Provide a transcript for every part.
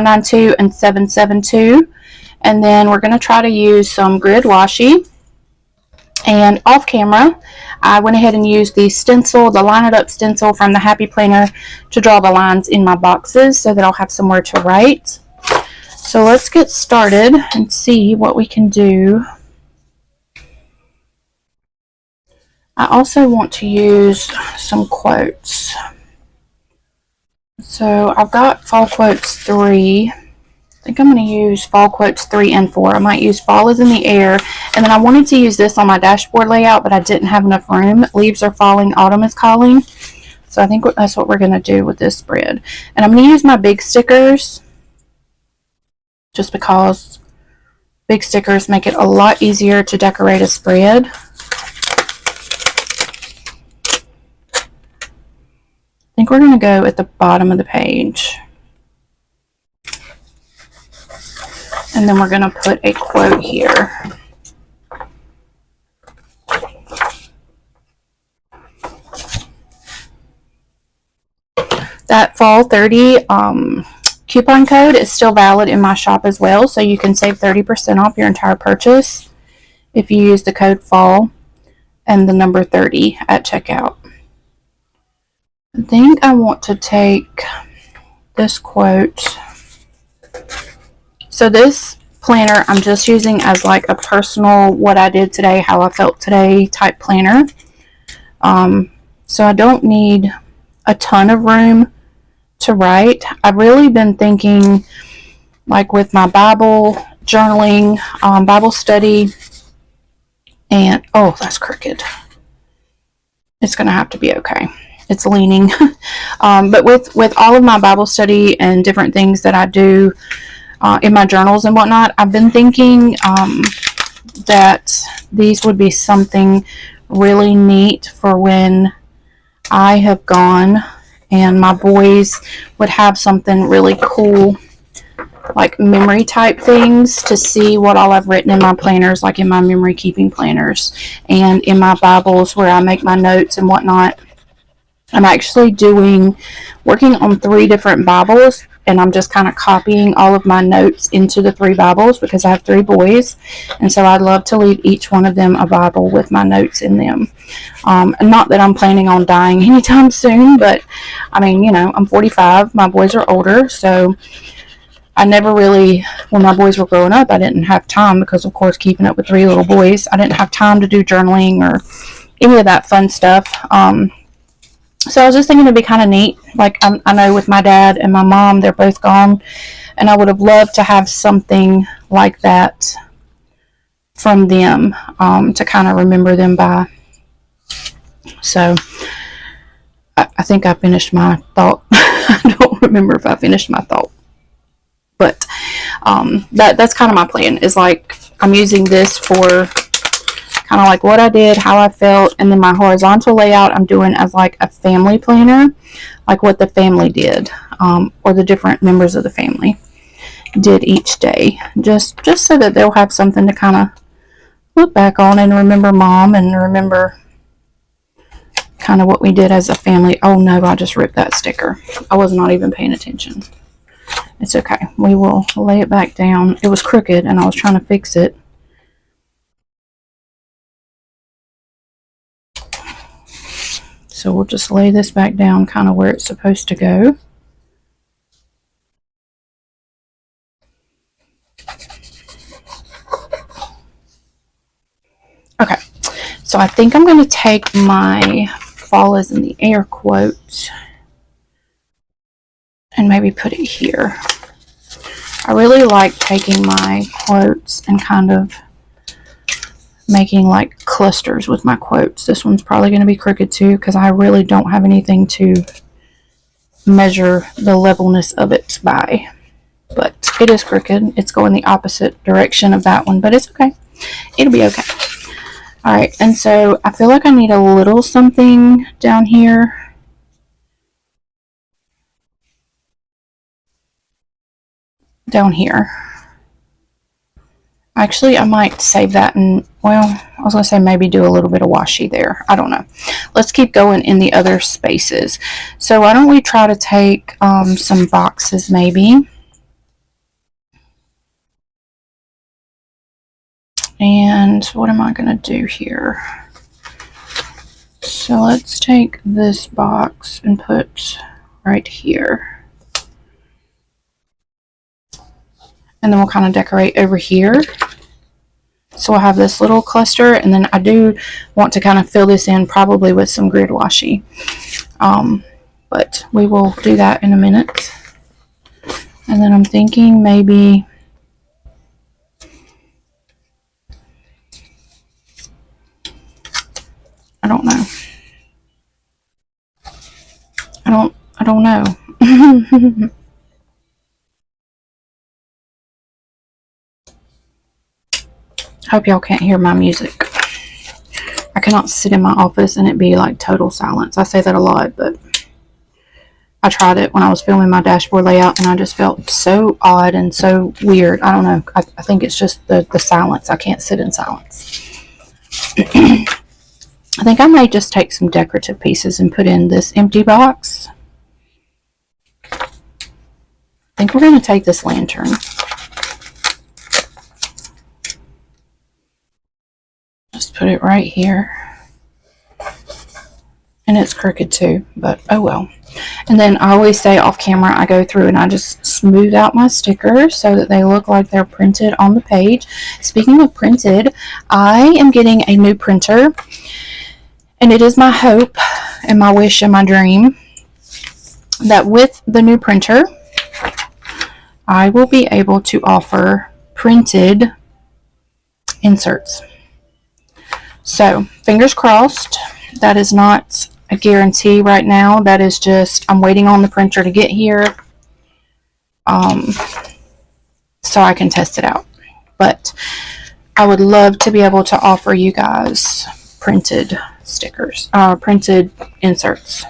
992 and 772. And then we're going to try to use some grid washi. And off camera, I went ahead and used the stencil, the Line It Up stencil from the Happy Planner, to draw the lines in my boxes so that I'll have somewhere to write. So let's get started and see what we can do. I also want to use some quotes. So I've got Fall Quotes 3. I think I'm going to use Fall Quotes 3 and 4. I might use Fall is in the Air. And then I wanted to use this on my dashboard layout, but I didn't have enough room. Leaves are falling, autumn is calling. So I think that's what we're going to do with this spread. And I'm going to use my big stickers, just because big stickers make it a lot easier to decorate a spread. I think we're going to go at the bottom of the page. And then we're going to put a quote here. That Fall 30 coupon code is still valid in my shop as well. So you can save 30% off your entire purchase if you use the code FALL and the number 30 at checkout. I think I want to take this quote. So this planner I'm just using as like a personal, what I did today, how I felt today type planner. So I don't need a ton of room to write. I've really been thinking, like with my Bible journaling, Bible study, and oh, that's crooked. It's gonna have to be okay. It's leaning. But with all of my Bible study and different things that I do in my journals and whatnot, I've been thinking that these would be something really neat for when I have gone and my boys would have something really cool, like memory type things, to see what all I've written in my planners, like in my memory keeping planners and in my Bibles where I make my notes and whatnot. I'm actually working on 3 different Bibles, and I'm just kind of copying all of my notes into the 3 Bibles because I have 3 boys, and so I'd love to leave each one of them a Bible with my notes in them. Not that I'm planning on dying anytime soon, but I mean, you know, I'm 45, my boys are older, so I never really, when my boys were growing up, I didn't have time because, of course, keeping up with 3 little boys, I didn't have time to do journaling or any of that fun stuff. So I was just thinking it'd be kind of neat. Like, I know with my dad and my mom, they're both gone, and I would have loved to have something like that from them to kind of remember them by. So I think I finished my thought. I don't remember if I finished my thought, but that's kind of my plan. Is like I'm using this for kind of like what I did, how I felt, and then my horizontal layout I'm doing as like a family planner, like what the family did, or the different members of the family did each day, just so that they'll have something to kind of look back on and remember mom and remember kind of what we did as a family. Oh no, I just ripped that sticker. I was not even paying attention. It's okay. We will lay it back down. It was crooked and I was trying to fix it. So we'll just lay this back down kind of where it's supposed to go. Okay, so I think I'm going to take my Fall is in the Air quote and maybe put it here. I really like taking my quotes and kind of making like clusters with my quotes. This one's probably going to be crooked too because I really don't have anything to measure the levelness of it by. but it is crooked. It's going the opposite direction of that one, but it's okay. It'll be okay. All right, and so I feel like I need a little something down here. Down here. Actually, I might save that and, well, I was going to say maybe do a little bit of washi there. I don't know. Let's keep going in the other spaces. So why don't we try to take some boxes maybe. And what am I going to do here? So let's take this box and put right here. And then we'll kind of decorate over here. So I'll have this little cluster, and then I do want to kind of fill this in probably with some grid washi. But we will do that in a minute. And then I'm thinking maybe I don't know. I don't know. Hope y'all can't hear my music. I cannot sit in my office and it be like total silence. I say that a lot, but I tried it when I was filming my dashboard layout and I just felt so odd and so weird. I don't know. I think it's just the silence. I can't sit in silence. I think I might just take some decorative pieces and put in this empty box. I think we're going to take this lantern. Just put it right here. And it's crooked too, but oh well. And then I always say off camera, I go through and I just smooth out my stickers so that they look like they're printed on the page. Speaking of printed, I am getting a new printer. And it is my hope and my wish and my dream that with the new printer, I will be able to offer printed inserts. So, fingers crossed. That is not a guarantee right now. That is just, I'm waiting on the printer to get here so I can test it out. But I would love to be able to offer you guys printed stickers, printed inserts.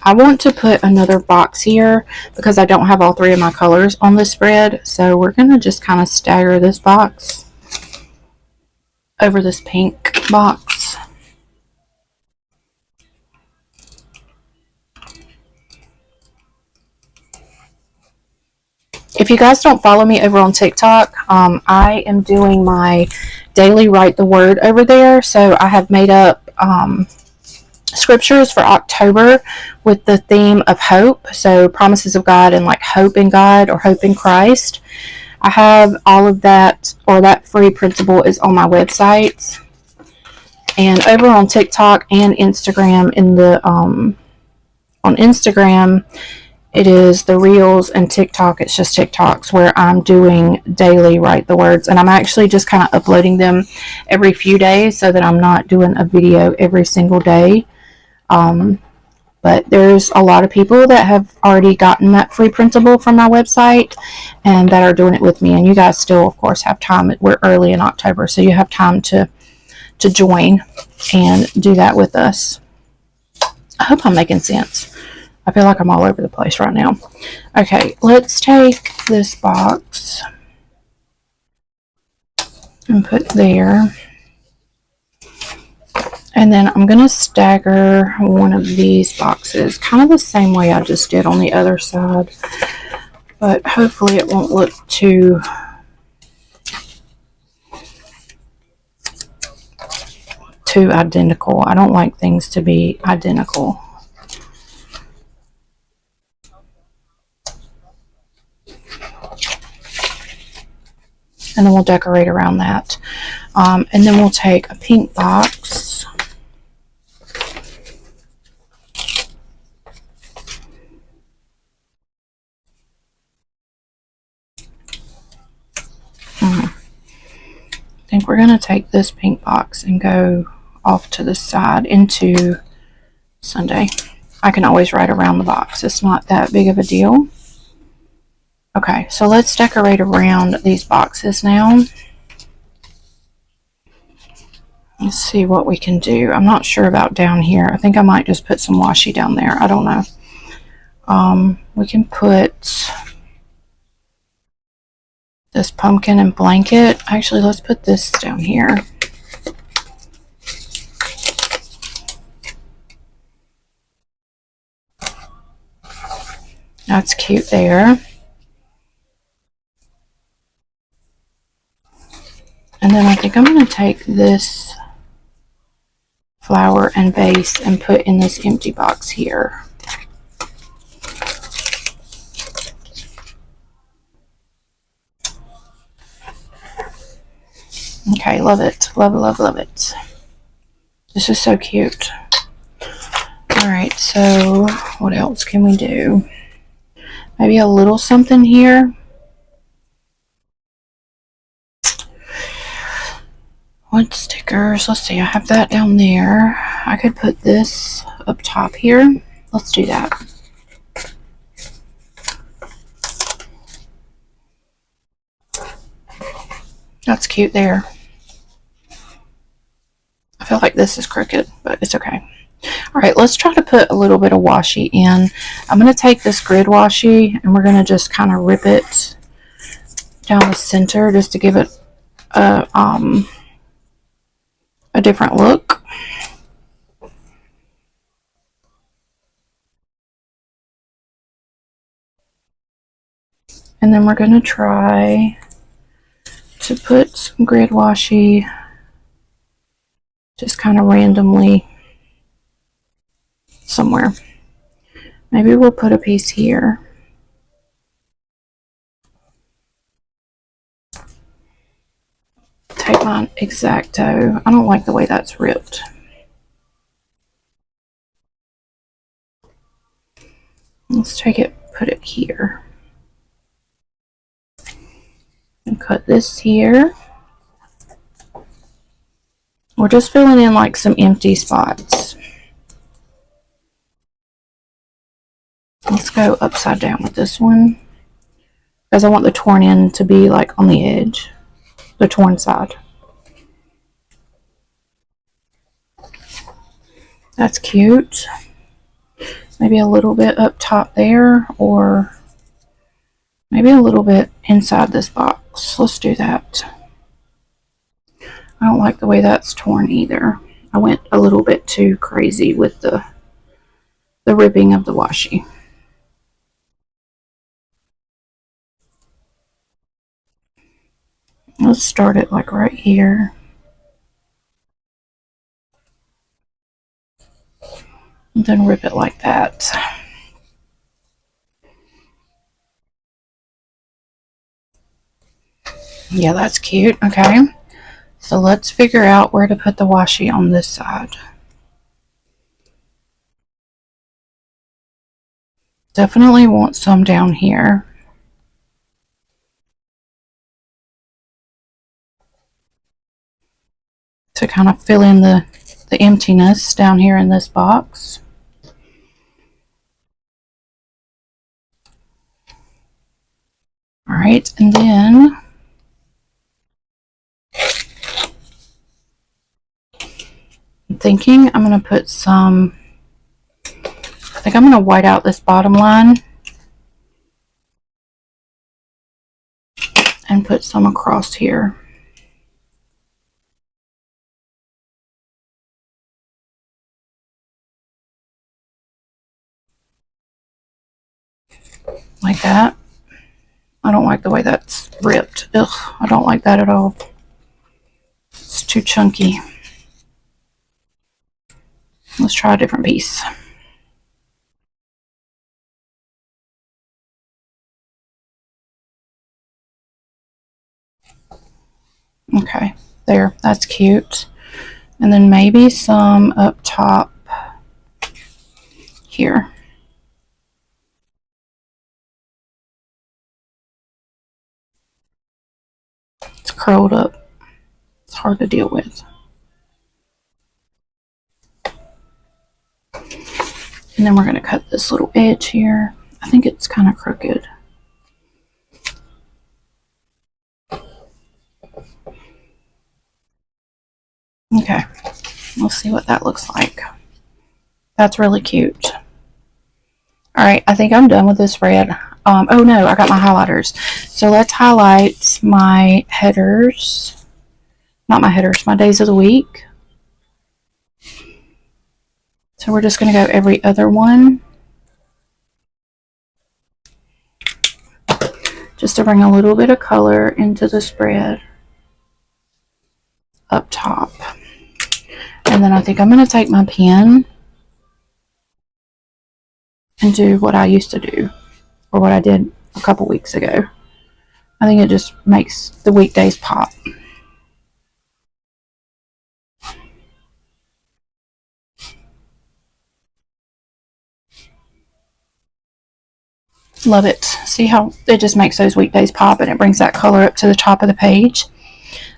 I want to put another box here because I don't have all three of my colors on this spread. So we're going to just kind of stagger this box over this pink box. If you guys don't follow me over on TikTok, I am doing my daily write the word over there. So I have made up scriptures for October with the theme of hope. So promises of God and like hope in God or hope in Christ. I have all of that, or that free principle is on my website. And over on TikTok and Instagram, in the on Instagram, it is the Reels, and TikTok, it's just TikToks where I'm doing daily write the words. And I'm actually just kind of uploading them every few days so that I'm not doing a video every single day. But there's a lot of people that have already gotten that free printable from my website and that are doing it with me. And you guys still, of course, have time. We're early in October, so you have time to join and do that with us. I hope I'm making sense. I feel like I'm all over the place right now. Okay, let's take this box and put there. And then I'm going to stagger one of these boxes, kind of the same way I just did on the other side. But hopefully it won't look too identical. I don't like things to be identical. And then we'll decorate around that. And then we'll take a pink box. I think we're going to take this pink box and go off to the side into Sunday. I can always write around the box. It's not that big of a deal. Okay, so let's decorate around these boxes now. Let's see what we can do. I'm not sure about down here. I think I might just put some washi down there. I don't know. We can put this pumpkin and blanket. Actually, let's put this down here. That's cute there. And then I think I'm going to take this flower and base and put in this empty box here. Okay, love it. Love, love, love it. This is so cute. Alright, so what else can we do? Maybe a little something here. Wood stickers. Let's see, I have that down there. I could put this up top here. Let's do that. That's cute there. I feel like this is crooked, but it's okay. Alright, let's try to put a little bit of washi in. I'm going to take this grid washi and we're going to just kind of rip it down the center just to give it a different look. And then we're going to try to put some grid washi just kind of randomly somewhere. Maybe we'll put a piece here. Take my X-Acto. I don't like the way that's ripped. Let's take it, put it here. And cut this here. We're just filling in like some empty spots. Let's go upside down with this one because I want the torn end to be like on the edge, the torn side. That's cute. Maybe a little bit up top there, or maybe a little bit inside this box. Let's do that. I don't like the way that's torn either. I went a little bit too crazy with the ripping of the washi. Let's start it like right here. And then rip it like that. Yeah, that's cute. Okay. So let's figure out where to put the washi on this side. Definitely want some down here. To kind of fill in the emptiness down here in this box. All right, and then I'm thinking I'm going to put some, I think I'm going to white out this bottom line and put some across here. Like that. I don't like the way that's ripped. Ugh, I don't like that at all. It's too chunky. Let's try a different piece. Okay, there, that's cute. And then maybe some up top here. It's curled up. It's hard to deal with. And then we're going to cut this little edge here. I think it's kind of crooked. Okay, let's see what that looks like. That's really cute. Alright, I think I'm done with this red. Oh no, I got my highlighters. So let's highlight my headers. Not my headers, my days of the week. So we're just going to go every other one. Just to bring a little bit of color into the spread up top. And then I think I'm going to take my pen and do what I used to do, or what I did a couple weeks ago. I think it just makes the weekdays pop. Love it. See how it just makes those weekdays pop, and it brings that color up to the top of the page.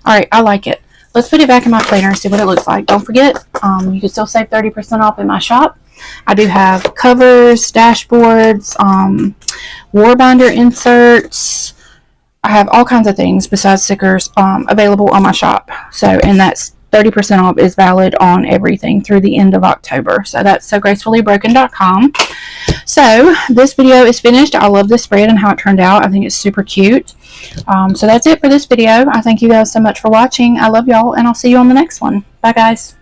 Alright, I like it. Let's put it back in my planner and see what it looks like. Don't forget, you can still save 30% off in my shop. I do have covers, dashboards, war binder inserts. I have all kinds of things besides stickers available on my shop. So, and that's 30% off is valid on everything through the end of October. So that's SoGracefullyBroken.com. So this video is finished. I love this spread and how it turned out. I think it's super cute. So that's it for this video. I thank you guys so much for watching. I love y'all, and I'll see you on the next one. Bye, guys.